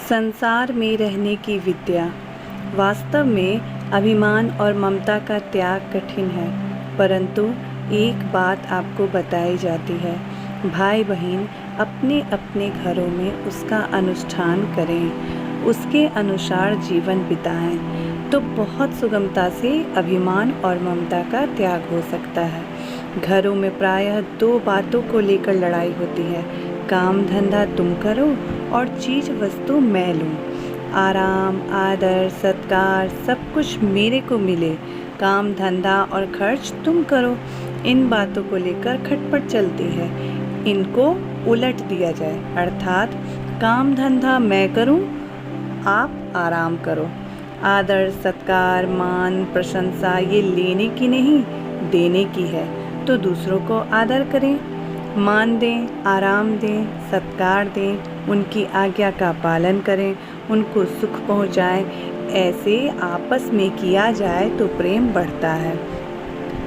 संसार में रहने की विद्या। वास्तव में अभिमान और ममता का त्याग कठिन है, परंतु एक बात आपको बताई जाती है, भाई बहन अपने अपने घरों में उसका अनुष्ठान करें, उसके अनुसार जीवन बिताएं, तो बहुत सुगमता से अभिमान और ममता का त्याग हो सकता है। घरों में प्रायः दो बातों को लेकर लड़ाई होती है, काम धंधा तुम करो और चीज़ वस्तु मैं लूँ। आराम, आदर, सत्कार सब कुछ मेरे को मिले, काम धंधा और खर्च तुम करो। इन बातों को लेकर खटपट चलती है। इनको उलट दिया जाए, अर्थात काम धंधा मैं करूं, आप आराम करो। आदर, सत्कार, मान, प्रशंसा ये लेने की नहीं, देने की है, तो दूसरों को आदर करें, मान दें, आराम दें, सत्कार दें, उनकी आज्ञा का पालन करें, उनको सुख पहुंचाएं। ऐसे आपस में किया जाए तो प्रेम बढ़ता है।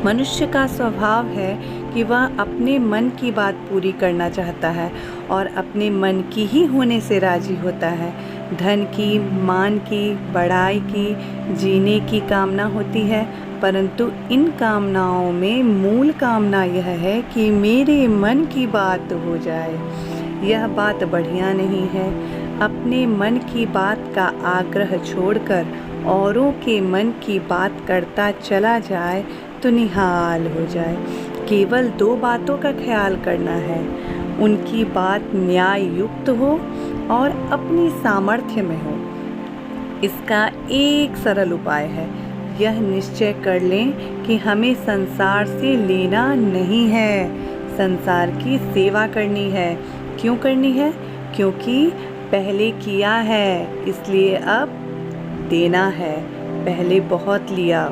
मनुष्य का स्वभाव है कि वह अपने मन की बात पूरी करना चाहता है और अपने मन की ही होने से राजी होता है। धन की, मान की, बड़ाई की, जीने की कामना होती है, परंतु इन कामनाओं में मूल कामना यह है कि मेरे मन की बात हो जाए। यह बात बढ़िया नहीं है। अपने मन की बात का आग्रह छोड़कर औरों के मन की बात करता चला जाए तो निहाल हो जाए। केवल दो बातों का ख्याल करना है, उनकी बात न्याय युक्त हो और अपनी सामर्थ्य में हो। इसका एक सरल उपाय है, यह निश्चय कर लें कि हमें संसार से लेना नहीं है, संसार की सेवा करनी है। क्यों करनी है? क्योंकि पहले किया है, इसलिए अब देना है। पहले बहुत लिया,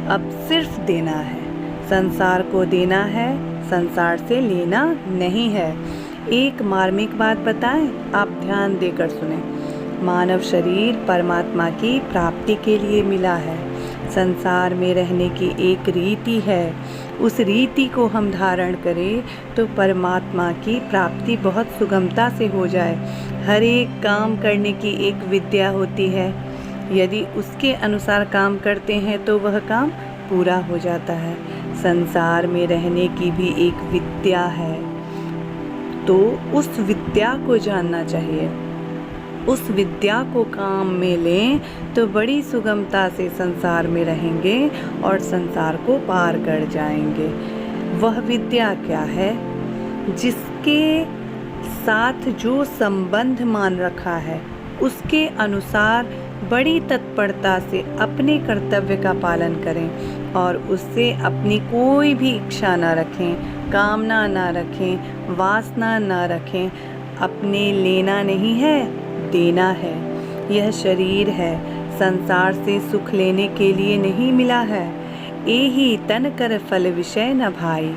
अब सिर्फ देना है। संसार को देना है, संसार से लेना नहीं है। एक मार्मिक बात बताएं, आप ध्यान देकर सुने। मानव शरीर परमात्मा की प्राप्ति के लिए मिला है। संसार में रहने की एक रीति है, उस रीति को हम धारण करें तो परमात्मा की प्राप्ति बहुत सुगमता से हो जाए। हर एक काम करने की एक विद्या होती है, यदि उसके अनुसार काम करते हैं तो वह काम पूरा हो जाता है। संसार में रहने की भी एक विद्या है, तो उस विद्या को जानना चाहिए। उस विद्या को काम में लें तो बड़ी सुगमता से संसार में रहेंगे और संसार को पार कर जाएंगे। वह विद्या क्या है? जिसके साथ जो संबंध मान रखा है, उसके अनुसार बड़ी तत्परता से अपने कर्तव्य का पालन करें और उससे अपनी कोई भी इच्छा न रखें, कामना न रखें, वासना न रखें। अपने लेना नहीं है, देना है। यह शरीर है, संसार से सुख लेने के लिए नहीं मिला है। एही तन कर फल विषय न भाई।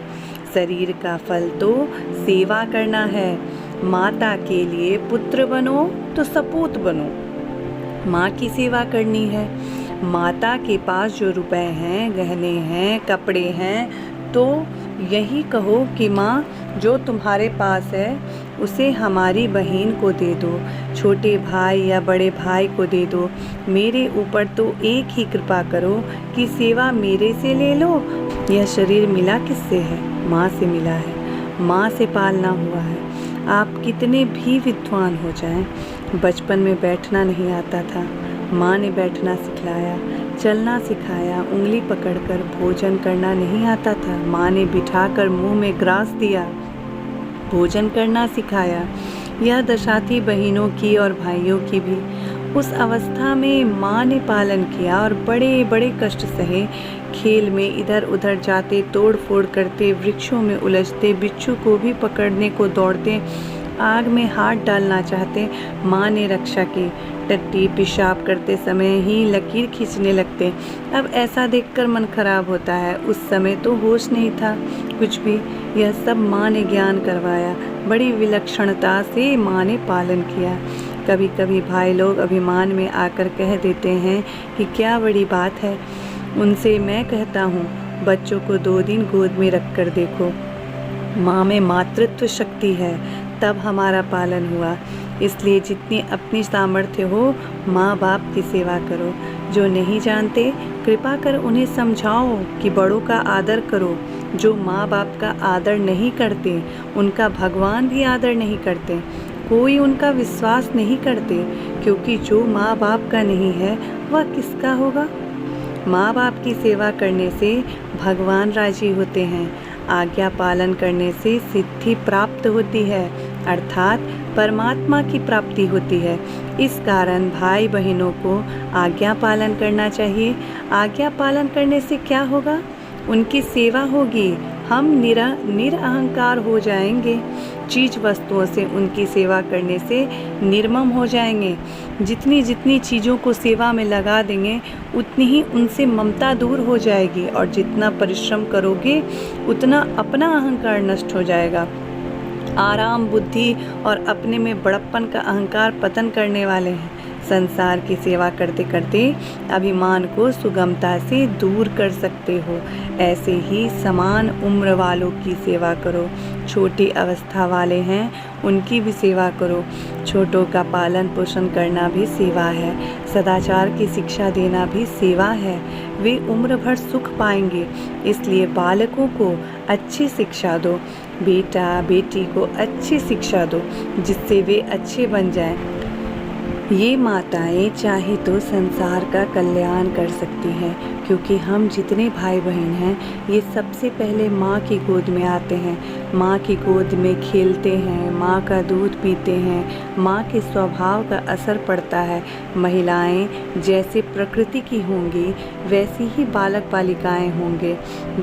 शरीर का फल तो सेवा करना है। माता के लिए पुत्र बनो तो सपूत बनो। माँ की सेवा करनी है। माता के पास जो रुपए हैं, गहने हैं, कपड़े हैं, तो यही कहो कि माँ जो तुम्हारे पास है उसे हमारी बहन को दे दो, छोटे भाई या बड़े भाई को दे दो। मेरे ऊपर तो एक ही कृपा करो कि सेवा मेरे से ले लो। यह शरीर मिला किससे है? माँ से मिला है, माँ से पालना हुआ है। आप कितने भी विद्वान हो जाएं, बचपन में बैठना नहीं आता था, माँ ने बैठना सिखलाया, चलना सिखाया, उंगली पकड़कर भोजन करना नहीं आता था, माँ ने बिठाकर मुंह में ग्रास दिया, भोजन करना सिखाया। यह दशा थी बहनों की और भाइयों की भी। उस अवस्था में माँ ने पालन किया और बड़े बड़े कष्ट सहे। खेल में इधर उधर जाते, तोड़ फोड़ करते, वृक्षों में उलझते, बिच्छू को भी पकड़ने को दौड़ते, आग में हाथ डालना चाहते, माँ ने रक्षा की। टट्टी पेशाब करते समय ही लकीर खींचने लगते। अब ऐसा देखकर मन खराब होता है। उस समय तो होश नहीं था कुछ भी। यह सब माँ ने ज्ञान करवाया। बड़ी विलक्षणता से माँ ने पालन किया। कभी कभी भाई लोग अभिमान में आकर कह देते हैं कि क्या बड़ी बात है। उनसे मैं कहता हूँ, बच्चों को 2 दिन गोद में रख कर देखो, माँ में मातृत्व शक्ति है, तब हमारा पालन हुआ। इसलिए जितनी अपनी सामर्थ्य हो माँ बाप की सेवा करो। जो नहीं जानते कृपा कर उन्हें समझाओ कि बड़ों का आदर करो। जो माँ बाप का आदर नहीं करते उनका भगवान भी आदर नहीं करते, कोई उनका विश्वास नहीं करते, क्योंकि जो माँ बाप का नहीं है वह किसका होगा। माँ बाप की सेवा करने से भगवान राजी होते हैं। आज्ञा पालन करने से सिद्धि प्राप्त होती है, अर्थात परमात्मा की प्राप्ति होती है। इस कारण भाई बहनों को आज्ञा पालन करना चाहिए। आज्ञा पालन करने से क्या होगा? उनकी सेवा होगी, हम निरअहंकार हो जाएंगे। चीज वस्तुओं से उनकी सेवा करने से निर्मम हो जाएंगे। जितनी जितनी चीज़ों को सेवा में लगा देंगे उतनी ही उनसे ममता दूर हो जाएगी, और जितना परिश्रम करोगे उतना अपना अहंकार नष्ट हो जाएगा। आराम, बुद्धि और अपने में बड़प्पन का अहंकार पतन करने वाले हैं। संसार की सेवा करते करते अभिमान को सुगमता से दूर कर सकते हो। ऐसे ही समान उम्र वालों की सेवा करो। छोटी अवस्था वाले हैं उनकी भी सेवा करो। छोटों का पालन पोषण करना भी सेवा है। सदाचार की शिक्षा देना भी सेवा है। वे उम्र भर सुख पाएंगे, इसलिए बालकों को अच्छी शिक्षा दो। बेटा बेटी को अच्छी शिक्षा दो जिससे वे अच्छे बन जाएं। ये माताएं चाहे तो संसार का कल्याण कर सकती हैं, क्योंकि हम जितने भाई बहन हैं ये सबसे पहले माँ की गोद में आते हैं। माँ की गोद में खेलते हैं, माँ का दूध पीते हैं, माँ के स्वभाव का असर पड़ता है। महिलाएं जैसे प्रकृति की होंगी वैसी ही बालक बालिकाएं होंगे।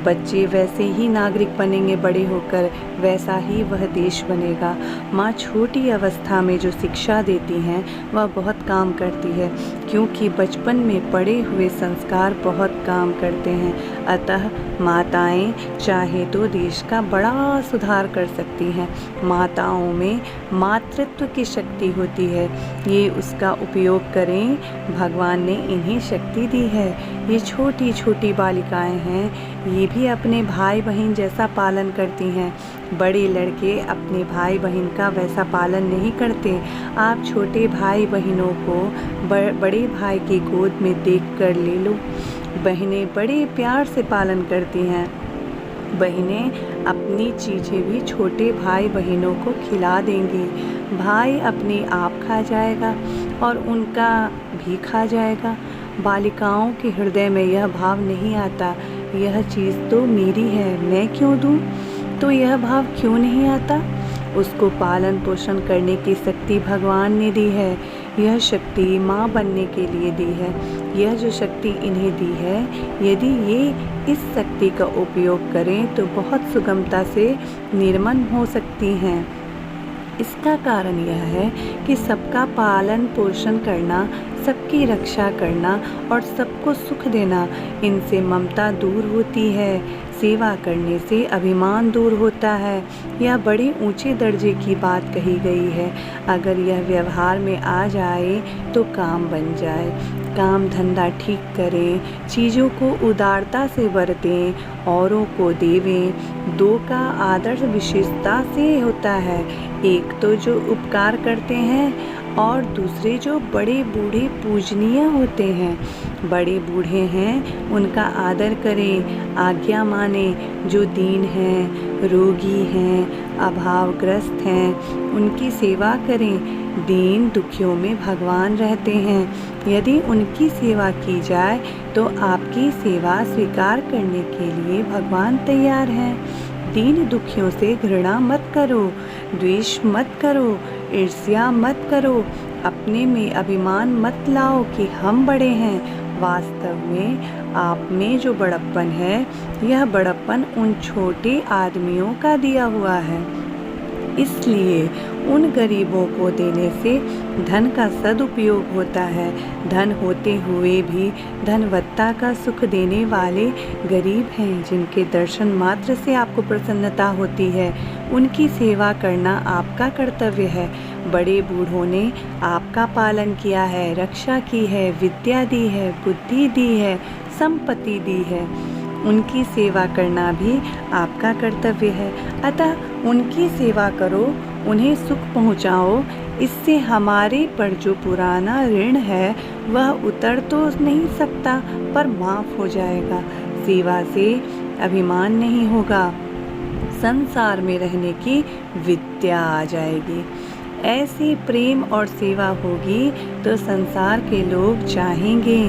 बच्चे वैसे ही नागरिक बनेंगे, बड़े होकर वैसा ही वह देश बनेगा। माँ छोटी अवस्था में जो शिक्षा देती हैं वह बहुत काम करती है, क्योंकि बचपन में पड़े हुए संस्कार बहुत काम करते हैं। अतः माताएं चाहे तो देश का बड़ा सुधार कर सकती हैं। माताओं में मातृत्व की शक्ति होती है, ये उसका उपयोग करें। भगवान ने इन्हें शक्ति दी है। ये छोटी छोटी बालिकाएं हैं, ये भी अपने भाई बहन जैसा पालन करती हैं। बड़े लड़के अपने भाई बहन का वैसा पालन नहीं करते। आप छोटे भाई बहनों को बड़े भाई की गोद में देख कर ले लो। बहनें बड़े प्यार से पालन करती हैं। बहनें अपनी चीज़ें भी छोटे भाई बहनों को खिला देंगी। भाई अपने आप खा जाएगा और उनका भी खा जाएगा। बालिकाओं के हृदय में यह भाव नहीं आता, यह चीज़ तो मेरी है, मैं क्यों दूँ। तो यह भाव क्यों नहीं आता? उसको पालन पोषण करने की शक्ति भगवान ने दी है। यह शक्ति माँ बनने के लिए दी है। यह जो शक्ति इन्हें दी है, यदि ये इस शक्ति का उपयोग करें तो बहुत सुगमता से निर्मल हो सकती हैं। इसका कारण यह है कि सबका पालन पोषण करना, सबकी रक्षा करना और सबको सुख देना, इनसे ममता दूर होती है। सेवा करने से अभिमान दूर होता है। यह बड़े ऊंचे दर्जे की बात कही गई है। अगर यह व्यवहार में आ जाए तो काम बन जाए। काम धंधा ठीक करें, चीज़ों को उदारता से बरतें, औरों को देवें। दो का आदर्श विशेषता से होता है, एक तो जो उपकार करते हैं और दूसरे जो बड़े बूढ़े पूजनीय होते हैं। बड़े बूढ़े हैं उनका आदर करें, आज्ञा माने। जो दीन हैं, रोगी हैं, अभावग्रस्त हैं, उनकी सेवा करें। दीन दुखियों में भगवान रहते हैं। यदि उनकी सेवा की जाए तो आपकी सेवा स्वीकार करने के लिए भगवान तैयार हैं। दीन दुखियों से घृणा मत करो, द्वेष मत करो, ईर्ष्या मत करो। अपने में अभिमान मत लाओ कि हम बड़े हैं। वास्तव में आप में जो बड़प्पन है, यह बड़प्पन उन छोटे आदमियों का दिया हुआ है। इसलिए उन गरीबों को देने से धन का सदुपयोग होता है। धन होते हुए भी धनवत्ता का सुख देने वाले गरीब हैं, जिनके दर्शन मात्र से आपको प्रसन्नता होती है। उनकी सेवा करना आपका कर्तव्य है। बड़े बूढ़ों ने आपका पालन किया है, रक्षा की है, विद्या दी है, बुद्धि दी है, संपत्ति दी है। उनकी सेवा करना भी आपका कर्तव्य है। अतः उनकी सेवा करो, उन्हें सुख पहुँचाओ। इससे हमारे पर जो पुराना ऋण है वह उतर तो नहीं सकता पर माफ़ हो जाएगा। सेवा से अभिमान नहीं होगा, संसार में रहने की विद्या आ जाएगी। ऐसे प्रेम और सेवा होगी तो संसार के लोग चाहेंगे।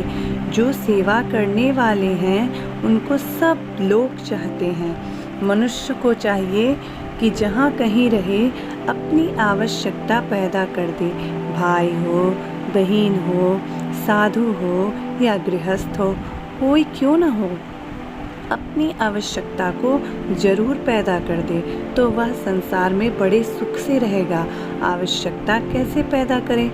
जो सेवा करने वाले हैं उनको सब लोग चाहते हैं। मनुष्य को चाहिए कि जहाँ कहीं रहे अपनी आवश्यकता पैदा कर दे। भाई हो, बहन हो, साधु हो या गृहस्थ हो, कोई क्यों न हो, अपनी आवश्यकता को जरूर पैदा कर दे तो वह संसार में बड़े सुख से रहेगा। आवश्यकता कैसे पैदा करें?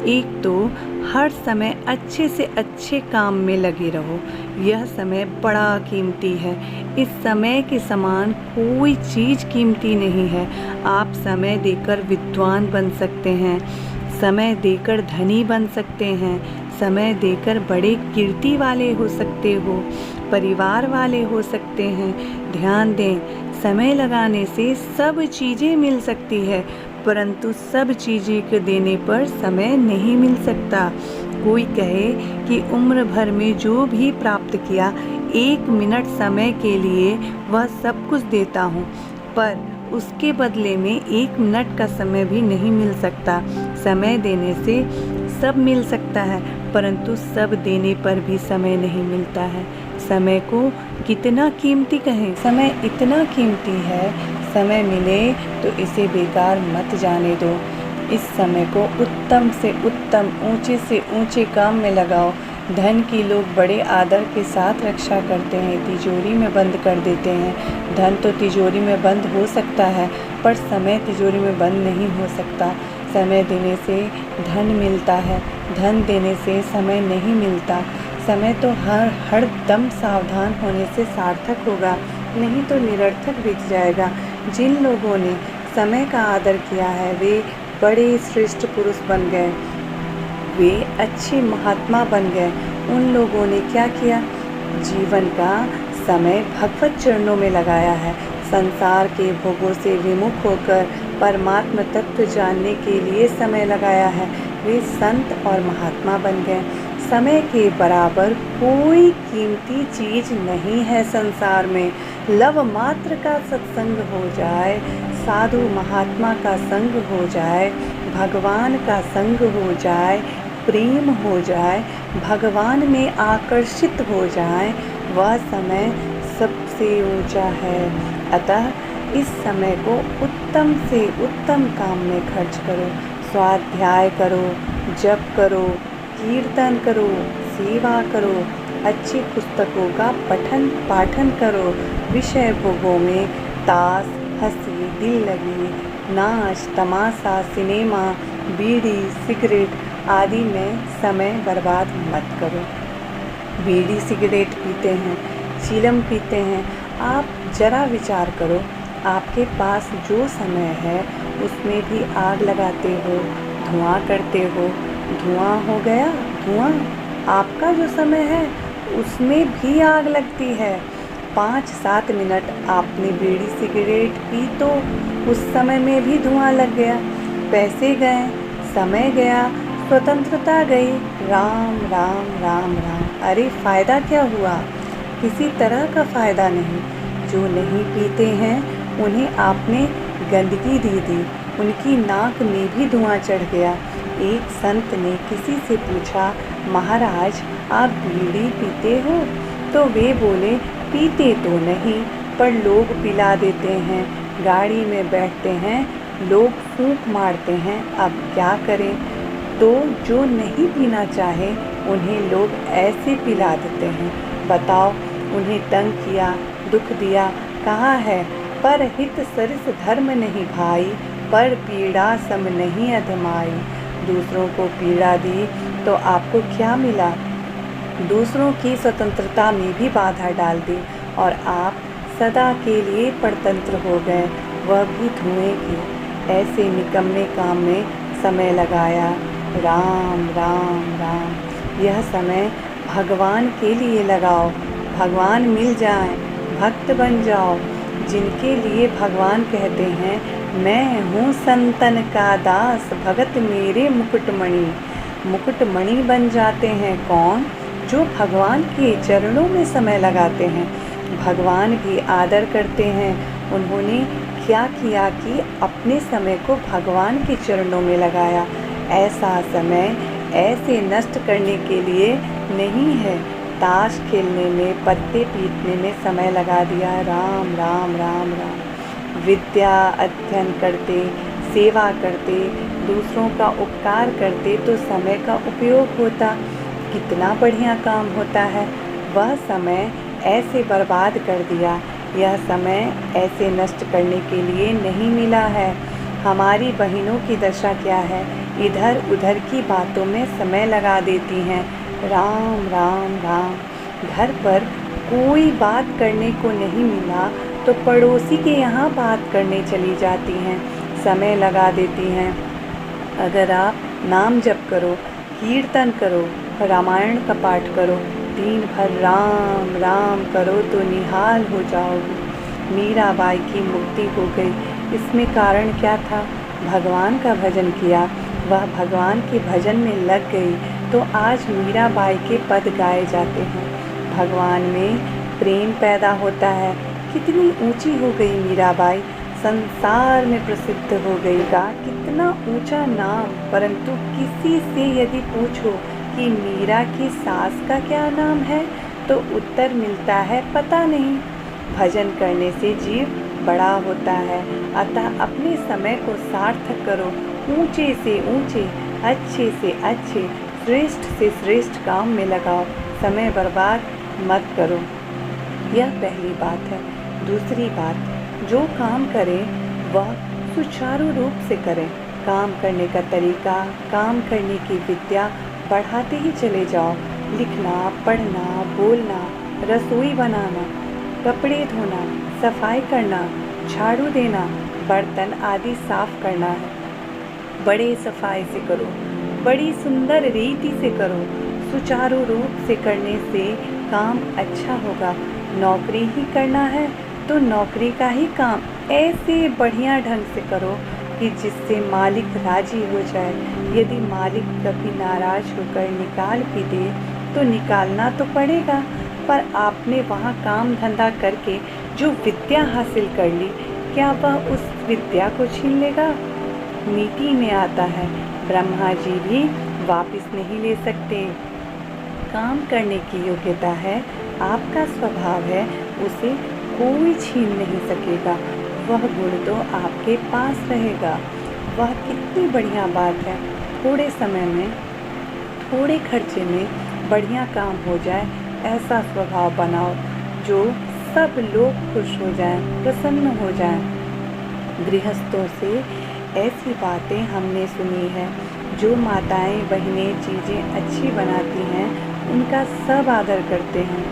एक तो हर समय अच्छे से अच्छे काम में लगे रहो। यह समय बड़ा कीमती है। इस समय के समान कोई चीज़ कीमती नहीं है। आप समय देकर विद्वान बन सकते हैं, समय देकर धनी बन सकते हैं, समय देकर बड़े कीर्ति वाले हो सकते हो, परिवार वाले हो सकते हैं। ध्यान दें, समय लगाने से सब चीज़ें मिल सकती है, परंतु सब चीज़ें के देने पर समय नहीं मिल सकता। कोई कहे कि उम्र भर में जो भी प्राप्त किया, 1 मिनट समय के लिए वह सब कुछ देता हूँ, पर उसके बदले में 1 मिनट का समय भी नहीं मिल सकता। समय देने से सब मिल सकता है, परंतु सब देने पर भी समय नहीं मिलता है। समय को कितना कीमती कहें? समय इतना कीमती है, समय मिले तो इसे बेकार मत जाने दो। इस समय को उत्तम से उत्तम, ऊंचे से ऊंचे काम में लगाओ। धन की लोग बड़े आदर के साथ रक्षा करते हैं, तिजोरी में बंद कर देते हैं। धन तो तिजोरी में बंद हो सकता है, पर समय तिजोरी में बंद नहीं हो सकता। समय देने से धन मिलता है, धन देने से समय नहीं मिलता। समय तो हर दम सावधान होने से सार्थक होगा, नहीं तो निरर्थक बीत जाएगा। जिन लोगों ने समय का आदर किया है वे बड़े श्रेष्ठ पुरुष बन गए, वे अच्छे महात्मा बन गए। उन लोगों ने क्या किया? जीवन का समय भगवत चरणों में लगाया है। संसार के भोगों से विमुख होकर परमात्म तत्व जानने के लिए समय लगाया है। वे संत और महात्मा बन गए। समय के बराबर कोई कीमती चीज़ नहीं है संसार में। लव मात्र का सत्संग हो जाए, साधु महात्मा का संग हो जाए, भगवान का संग हो जाए, प्रेम हो जाए, भगवान में आकर्षित हो जाए, वह समय सबसे ऊंचा है। अतः इस समय को उत्तम से उत्तम काम में खर्च करो। स्वाध्याय करो, जप करो, कीर्तन करो, सेवा करो, अच्छी पुस्तकों का पठन पाठन करो। विषय भोगों में ताश, हंसी, दिल लगी, नाच, तमाशा, सिनेमा, बीड़ी, सिगरेट आदि में समय बर्बाद मत करो। बीड़ी सिगरेट पीते हैं, चीलम पीते हैं, आप जरा विचार करो, आपके पास जो समय है उसमें भी आग लगाते हो, धुआं करते हो, धुआं हो गया। धुआं आपका जो समय है उसमें भी आग लगती है। 5-7 मिनट आपने बीड़ी सिगरेट पी तो उस समय में भी धुआं लग गया। पैसे गए, समय गया, स्वतंत्रता गई। राम राम राम राम। अरे फ़ायदा क्या हुआ? किसी तरह का फ़ायदा नहीं। जो नहीं पीते हैं उन्हें आपने गंदगी दे दी, उनकी नाक में भी धुआं चढ़ गया। एक संत ने किसी से पूछा, महाराज आप बीड़ी पीते हो? तो वे बोले, पीते तो नहीं पर लोग पिला देते हैं, गाड़ी में बैठते हैं, लोग फूंक मारते हैं, अब क्या करें? तो जो नहीं पीना चाहे उन्हें लोग ऐसे पिला देते हैं। बताओ, उन्हें तंग किया, दुख दिया, कहा है पर हित सरिस धर्म नहीं भाई, पर पीड़ा सम नहीं अधमाई। दूसरों को पीड़ा दी तो आपको क्या मिला? दूसरों की स्वतंत्रता में भी बाधा डाल दी और आप सदा के लिए परतंत्र हो गए, वह भी धुएं की। ऐसे निकम्मे काम में समय लगाया। राम राम राम। यह समय भगवान के लिए लगाओ, भगवान मिल जाएं, भक्त बन जाओ। जिनके लिए भगवान कहते हैं, मैं हूँ संतन का दास, भगत मेरे मुकुटमणि। मुकुटमणि बन जाते हैं कौन? जो भगवान के चरणों में समय लगाते हैं। भगवान भी आदर करते हैं। उन्होंने क्या किया कि अपने समय को भगवान के चरणों में लगाया। ऐसा समय ऐसे नष्ट करने के लिए नहीं है। ताश खेलने में, पत्ते पीटने में समय लगा दिया। राम राम राम राम। विद्या अध्ययन करते, सेवा करते, दूसरों का उपकार करते तो समय का उपयोग होता। कितना बढ़िया काम होता है। वह समय ऐसे बर्बाद कर दिया। यह समय ऐसे नष्ट करने के लिए नहीं मिला है। हमारी बहनों की दशा क्या है? इधर उधर की बातों में समय लगा देती हैं। राम राम राम। घर पर कोई बात करने को नहीं मिला तो पड़ोसी के यहाँ बात करने चली जाती हैं, समय लगा देती हैं। अगर आप नाम जप करो, कीर्तन करो, रामायण का पाठ करो, दिन भर राम राम करो तो निहाल हो जाओगे। मीराबाई की मुक्ति हो गई। इसमें कारण क्या था? भगवान का भजन किया। वह भगवान के भजन में लग गई तो आज मीराबाई के पद गाए जाते हैं। भगवान में प्रेम पैदा होता है। कितनी ऊंची हो गई मीराबाई, संसार में प्रसिद्ध हो गई का कितना ऊंचा नाम। परंतु किसी से यदि पूछो कि मीरा की सास का क्या नाम है तो उत्तर मिलता है पता नहीं। भजन करने से जीव बड़ा होता है। अतः अपने समय को सार्थक करो। ऊंचे से ऊंचे, अच्छे से अच्छे, श्रेष्ठ से श्रेष्ठ काम में लगाओ। समय बर्बाद मत करो। यह पहली बात है। दूसरी बात, जो काम करें वह सुचारू रूप से करें। काम करने का तरीका, काम करने की विद्या बढ़ाते ही चले जाओ। लिखना, पढ़ना, बोलना, रसोई बनाना, कपड़े धोना, सफाई करना, झाड़ू देना, बर्तन आदि साफ करना है। बड़े सफाई से करो, बड़ी सुंदर रीति से करो। सुचारू रूप से करने से काम अच्छा होगा। नौकरी ही करना है तो नौकरी का ही काम ऐसे बढ़िया ढंग से करो कि जिससे मालिक राजी हो जाए। यदि मालिक कभी नाराज होकर निकाल भी दे तो निकालना तो पड़ेगा, पर आपने वहाँ काम धंधा करके जो विद्या हासिल कर ली, क्या वह उस विद्या को छीन लेगा? नीति में आता है, ब्रह्मा जी भी वापस नहीं ले सकते। काम करने की योग्यता है, आपका स्वभाव है, उसे कोई छीन नहीं सकेगा। वह गुण तो आपके पास रहेगा। वह कितनी बढ़िया बात है। थोड़े समय में, थोड़े खर्चे में बढ़िया काम हो जाए, ऐसा स्वभाव बनाओ जो सब लोग खुश हो जाएं, प्रसन्न हो जाएं। गृहस्थों से ऐसी बातें हमने सुनी है। जो माताएं बहनें चीज़ें अच्छी बनाती हैं उनका सब आदर करते हैं,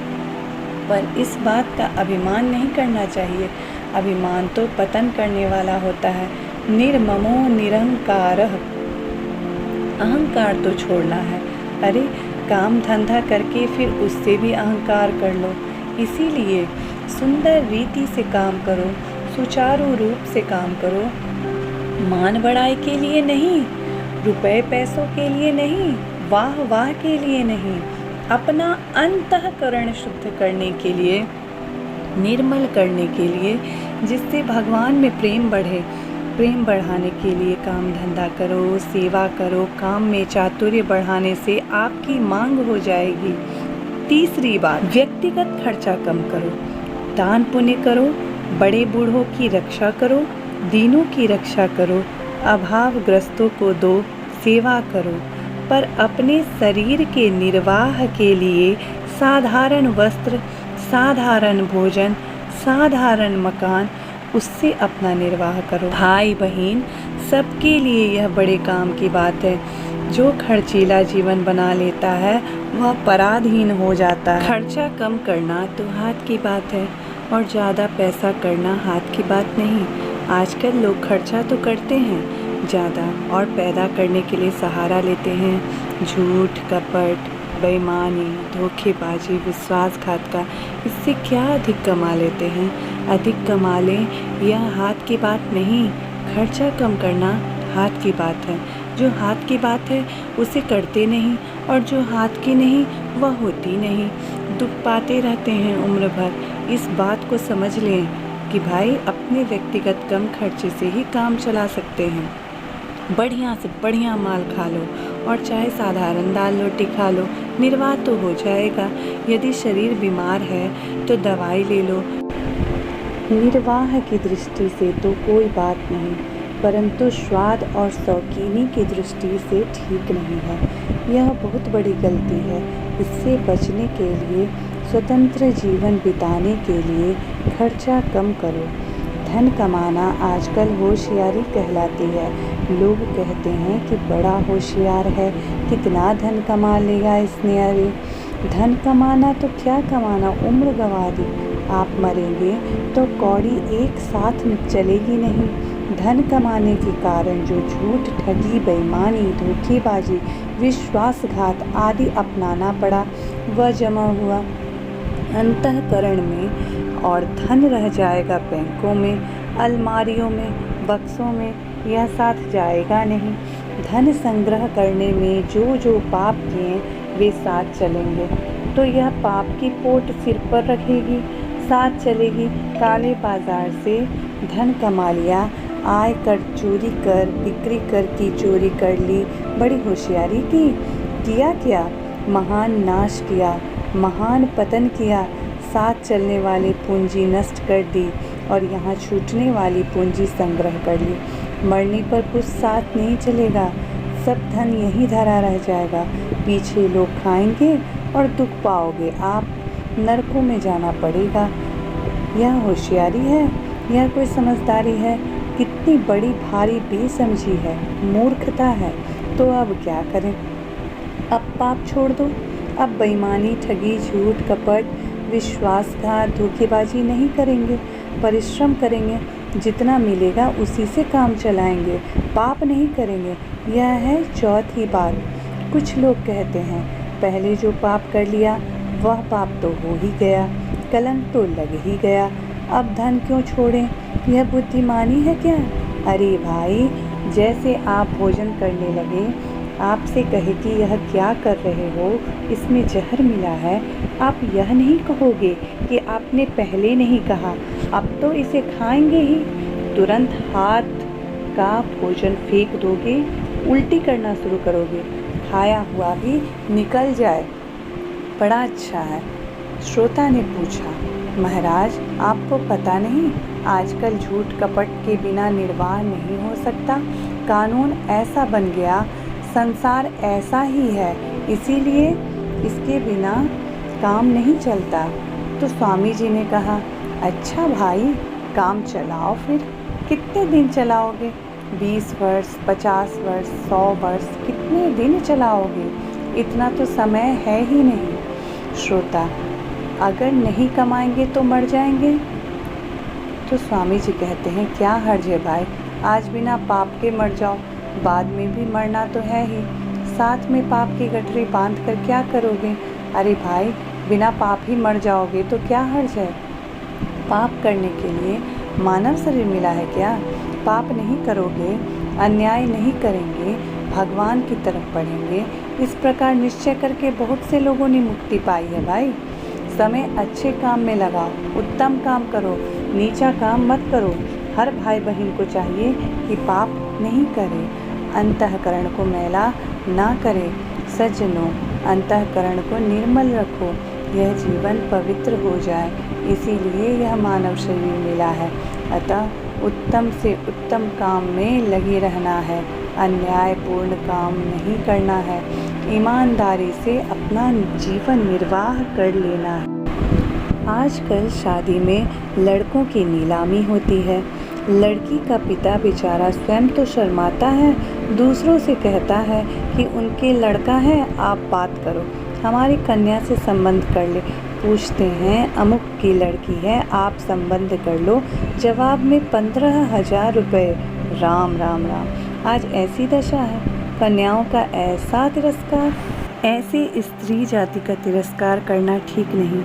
पर इस बात का अभिमान नहीं करना चाहिए। अभिमान तो पतन करने वाला होता है। निर्ममो निरहंकारः, अहंकार तो छोड़ना है। अरे काम धंधा करके फिर उससे भी अहंकार कर लो। इसीलिए सुंदर रीति से काम करो, सुचारू रूप से काम करो। मान बढ़ाई के लिए नहीं, रुपए पैसों के लिए नहीं, वाह वाह के लिए नहीं, अपना अंतःकरण शुद्ध करने के लिए, निर्मल करने के लिए, जिससे भगवान में प्रेम बढ़े। प्रेम बढ़ाने के लिए काम धंधा करो, सेवा करो। काम में चातुर्य बढ़ाने से आपकी मांग हो जाएगी। तीसरी बात, व्यक्तिगत खर्चा कम करो, दान पुण्य करो, बड़े बूढ़ों की रक्षा करो, दीनों की रक्षा करो, अभावग्रस्तों को दो, सेवा करो। पर अपने शरीर के निर्वाह के लिए साधारण वस्त्र, साधारण भोजन, साधारण मकान, उससे अपना निर्वाह करो। भाई बहन सबके लिए यह बड़े काम की बात है। जो खर्चीला जीवन बना लेता है वह पराधीन हो जाता है। खर्चा कम करना तो हाथ की बात है और ज़्यादा पैसा करना हाथ की बात नहीं। आजकल लोग खर्चा तो करते हैं ज़्यादा और पैदा करने के लिए सहारा लेते हैं झूठ, कपट, बेईमानी, धोखेबाजी, विश्वासघात का इससे क्या अधिक कमा लेते हैं। अधिक कमा लें यह हाथ की बात नहीं, खर्चा कम करना हाथ की बात है। जो हाथ की बात है उसे करते नहीं, और जो हाथ की नहीं वह होती नहीं। दुख पाते रहते हैं उम्र भर। इस बात को समझ लें कि भाई अपने व्यक्तिगत कम खर्चे से ही काम चला सकते हैं। बढ़िया से बढ़िया माल खा लो और चाहे साधारण दाल रोटी खा लो, निर्वाह तो हो जाएगा। यदि शरीर बीमार है तो दवाई ले लो। निर्वाह की दृष्टि से तो कोई बात नहीं, परंतु स्वाद और शौकीनी की दृष्टि से ठीक नहीं है। यह बहुत बड़ी गलती है। इससे बचने के लिए, स्वतंत्र जीवन बिताने के लिए खर्चा कम करो। धन कमाना आजकल होशियारी कहलाती है। लोग कहते हैं कि बड़ा होशियार है, कितना धन कमा लेगा इसने। अरे धन कमाना तो क्या कमाना, उम्र गंवा दी। आप मरेंगे तो कौड़ी एक साथ चलेगी नहीं। धन कमाने के कारण जो झूठ, ठगी, बेईमानी, धोखेबाजी, विश्वासघात आदि अपनाना पड़ा, वह जमा हुआ अंतःकरण में और धन रह जाएगा बैंकों में, अलमारियों में, बक्सों में। यह साथ जाएगा नहीं। धन संग्रह करने में जो जो पाप किए वे साथ चलेंगे, तो यह पाप की पोट सिर पर रखेगी, साथ चलेगी। काले बाजार से धन कमा लिया, आय कर, चोरी कर, बिक्री कर की चोरी कर ली, बड़ी होशियारी की। किया क्या? महान नाश किया, महान पतन किया। साथ चलने वाली पूंजी नष्ट कर दी और यहाँ छूटने वाली पूंजी संग्रह कर ली। मरने पर कुछ साथ नहीं चलेगा, सब धन यहीं धरा रह जाएगा। पीछे लोग खाएंगे और दुख पाओगे आप, नरकों में जाना पड़ेगा। यह होशियारी है, यह कोई समझदारी है? कितनी बड़ी भारी बेसमझी है, मूर्खता है। तो अब क्या करें? अब पाप छोड़ दो। अब बेईमानी, ठगी, झूठ, कपट, विश्वासघात, धोखेबाजी नहीं करेंगे। परिश्रम करेंगे, जितना मिलेगा उसी से काम चलाएंगे। पाप नहीं करेंगे। यह है चौथी बात। कुछ लोग कहते हैं पहले जो पाप कर लिया वह पाप तो हो ही गया, कलंक तो लग ही गया, अब धन क्यों छोड़ें? यह बुद्धिमानी है क्या? अरे भाई, जैसे आप भोजन करने लगे, आपसे कहे कि यह क्या कर रहे हो, इसमें जहर मिला है, आप यह नहीं कहोगे कि आपने पहले नहीं कहा, अब तो इसे खाएंगे ही। तुरंत हाथ का भोजन फेंक दोगे, उल्टी करना शुरू करोगे, खाया हुआ भी निकल जाए। बड़ा अच्छा है। श्रोता ने पूछा, महाराज आपको पता नहीं आजकल झूठ कपट के बिना निर्वाह नहीं हो सकता? कानून ऐसा बन गया, संसार ऐसा ही है, इसीलिए इसके बिना काम नहीं चलता। तो स्वामी जी ने कहा, अच्छा भाई, काम चलाओ फिर। कितने दिन चलाओगे? 20 वर्ष, 50 वर्ष, 100 वर्ष, कितने दिन चलाओगे? इतना तो समय है ही नहीं। श्रोता, अगर नहीं कमाएंगे तो मर जाएंगे। तो स्वामी जी कहते हैं, क्या हर्ज है भाई, आज बिना पाप के मर जाओ, बाद में भी मरना तो है ही, साथ में पाप की गठरी बांध कर क्या करोगे? अरे भाई, बिना पाप ही मर जाओगे तो क्या हर्ज है? पाप करने के लिए मानव शरीर मिला है क्या? पाप नहीं करोगे, अन्याय नहीं करेंगे, भगवान की तरफ बढ़ेंगे। इस प्रकार निश्चय करके बहुत से लोगों ने मुक्ति पाई है भाई। समय अच्छे काम में लगाओ, उत्तम काम करो, नीचा काम मत करो। हर भाई बहन को चाहिए कि पाप नहीं करे, अंतःकरण को मैला ना करे। सज्जनों, अंतःकरण को निर्मल रखो, यह जीवन पवित्र हो जाए, इसीलिए यह मानव शरीर मिला है। अतः उत्तम से उत्तम काम में लगे रहना है, अन्यायपूर्ण काम नहीं करना है, ईमानदारी से अपना जीवन निर्वाह कर लेना है। आजकल शादी में लड़कों की नीलामी होती है। लड़की का पिता बेचारा स्वयं तो शर्माता है, दूसरों से कहता है कि उनके लड़का है, आप बात करो, हमारी कन्या से संबंध कर ले। पूछते हैं, अमुक की लड़की है, आप संबंध कर लो, जवाब में 15,000 रुपये। राम राम राम। आज ऐसी दशा है, कन्याओं का ऐसा तिरस्कार। ऐसे स्त्री जाति का तिरस्कार करना ठीक नहीं।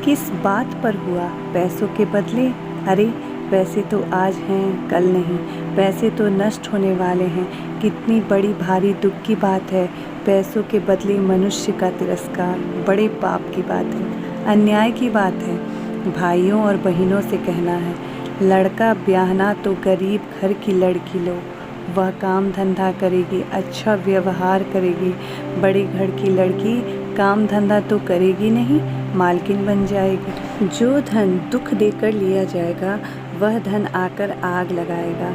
किस बात पर हुआ? पैसों के बदले? अरे पैसे तो आज हैं, कल नहीं। पैसे तो नष्ट होने वाले हैं। कितनी बड़ी भारी दुख की बात है। पैसों के बदले मनुष्य का तिरस्कार बड़े पाप की बात है, अन्याय की बात है। भाइयों और बहनों से कहना है, लड़का ब्याहना तो गरीब घर की लड़की लो। वह काम धंधा करेगी, अच्छा व्यवहार करेगी। बड़े घर की लड़की काम धंधा तो करेगी नहीं, मालकिन बन जाएगी। जो धन दुख देकर लिया जाएगा वह धन आकर आग लगाएगा।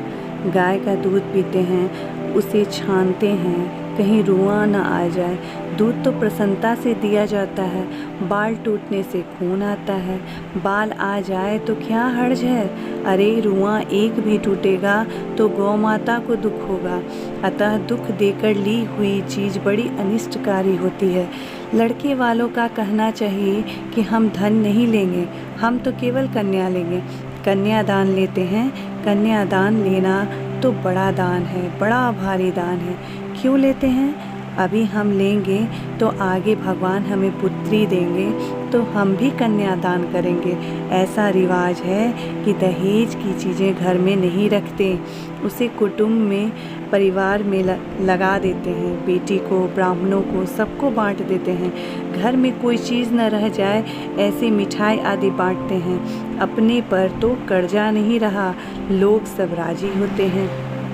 गाय का दूध पीते हैं, उसे छानते हैं, कहीं रुआं न आ जाए। दूध तो प्रसन्नता से दिया जाता है। बाल टूटने से खून आता है। बाल आ जाए तो क्या हर्ज है? अरे रुआं एक भी टूटेगा तो गौ माता को दुख होगा। अतः दुख देकर ली हुई चीज़ बड़ी अनिष्टकारी होती है। लड़के वालों का कहना चाहिए कि हम धन नहीं लेंगे, हम तो केवल कन्या लेंगे। कन्यादान लेते हैं। कन्यादान लेना तो बड़ा दान है, बड़ा भारी दान है। क्यों लेते हैं? अभी हम लेंगे तो आगे भगवान हमें पुत्री देंगे तो हम भी कन्यादान करेंगे। ऐसा रिवाज है कि दहेज की चीज़ें घर में नहीं रखते, उसे कुटुंब में, परिवार में लगा देते हैं। बेटी को, ब्राह्मणों को, सबको बांट देते हैं। घर में कोई चीज़ न रह जाए ऐसे मिठाई आदि बांटते हैं। अपने पर तो कर्जा नहीं रहा, लोग सब राजी होते हैं।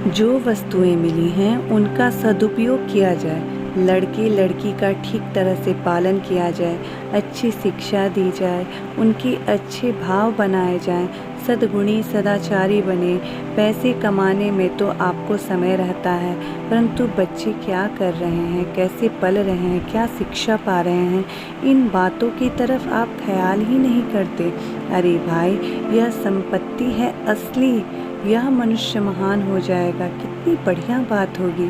जो वस्तुएं मिली हैं उनका सदुपयोग किया जाए। लड़के लड़की का ठीक तरह से पालन किया जाए, अच्छी शिक्षा दी जाए, उनके अच्छे भाव बनाए जाएं, सद्गुणी सदाचारी बने। पैसे कमाने में तो आपको समय रहता है, परंतु बच्चे क्या कर रहे हैं, कैसे पल रहे हैं, क्या शिक्षा पा रहे हैं, इन बातों की तरफ आप ख्याल ही नहीं करते। अरे भाई, यह संपत्ति है असली। यह मनुष्य महान हो जाएगा, कितनी बढ़िया बात होगी।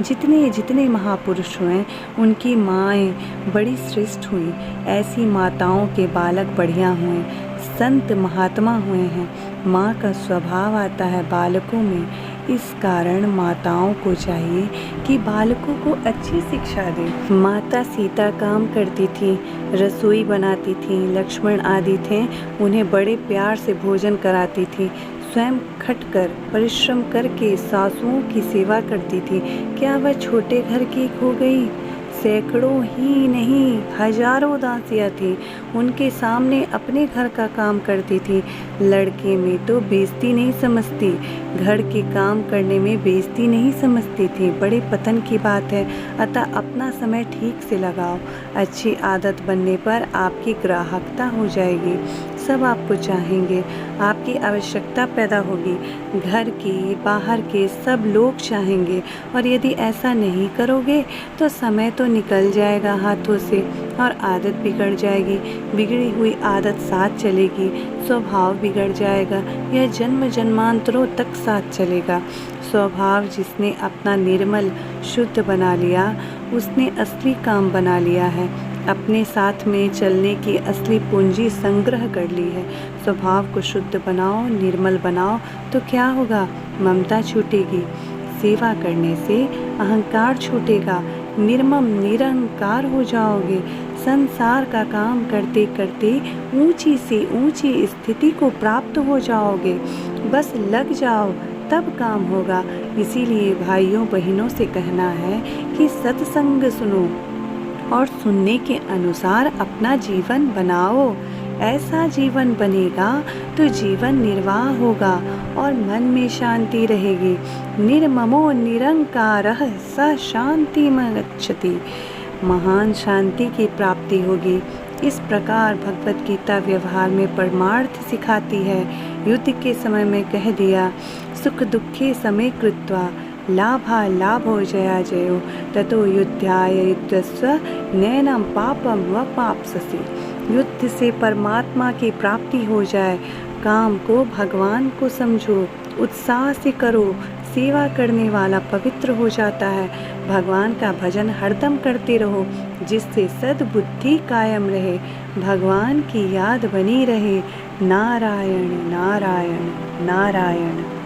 जितने जितने महापुरुष हुए उनकी माएँ बड़ी श्रेष्ठ हुई। ऐसी माताओं के बालक बढ़िया हुए, संत महात्मा हुए हैं। माँ का स्वभाव आता है बालकों में। इस कारण माताओं को चाहिए कि बालकों को अच्छी शिक्षा दे। माता सीता काम करती थी, रसोई बनाती थी। लक्ष्मण आदि थे, उन्हें बड़े प्यार से भोजन कराती थी। स्वयं खटकर परिश्रम करके सासुओं की सेवा करती थी। क्या वह छोटे घर की हो गई? सैकड़ों ही नहीं, हजारों दासियाँ थी, उनके सामने अपने घर का काम करती थी। लड़के में तो बेइज्जती नहीं समझती, घर के काम करने में बेइज्जती नहीं समझती थी। बड़े पतन की बात है। अतः अपना समय ठीक से लगाओ। अच्छी आदत बनने पर आपकी ग्राहकता हो जाएगी, सब आपको चाहेंगे, आपकी आवश्यकता पैदा होगी। घर के, बाहर के सब लोग चाहेंगे। और यदि ऐसा नहीं करोगे तो समय तो निकल जाएगा हाथों से और आदत बिगड़ जाएगी। बिगड़ी हुई आदत साथ चलेगी, स्वभाव बिगड़ जाएगा, यह जन्म जन्मांतरों तक साथ चलेगा। स्वभाव जिसने अपना निर्मल शुद्ध बना लिया, उसने असली काम बना लिया है। अपने साथ में चलने की असली पूंजी संग्रह कर ली है। स्वभाव को शुद्ध बनाओ, निर्मल बनाओ तो क्या होगा? ममता छूटेगी। सेवा करने से अहंकार छूटेगा। निर्मम निरंकार हो जाओगे। संसार का काम करते करते ऊंची से ऊंची स्थिति को प्राप्त हो जाओगे। बस लग जाओ, तब काम होगा। इसीलिए भाइयों बहनों से कहना है कि सत्संग सुनो और सुनने के अनुसार अपना जीवन बनाओ। ऐसा जीवन बनेगा तो जीवन निर्वाह होगा और मन में शांति रहेगी। निर्ममो निरंकारः स शांतिमगच्छति। महान शांति की प्राप्ति होगी। इस प्रकार भगवत गीता व्यवहार में परमार्थ सिखाती है। युद्ध के समय में कह दिया, सुख दुखे समे कृत्वा लाभा लाभो जया जयो ततो युद्धाय युद्धस्व नैनम पापम व पापससि। युद्ध से परमात्मा की प्राप्ति हो जाए। काम को भगवान को समझो, उत्साह से करो। सेवा करने वाला पवित्र हो जाता है। भगवान का भजन हरदम करते रहो, जिससे सद्बुद्धि कायम रहे, भगवान की याद बनी रहे। नारायण नारायण नारायण।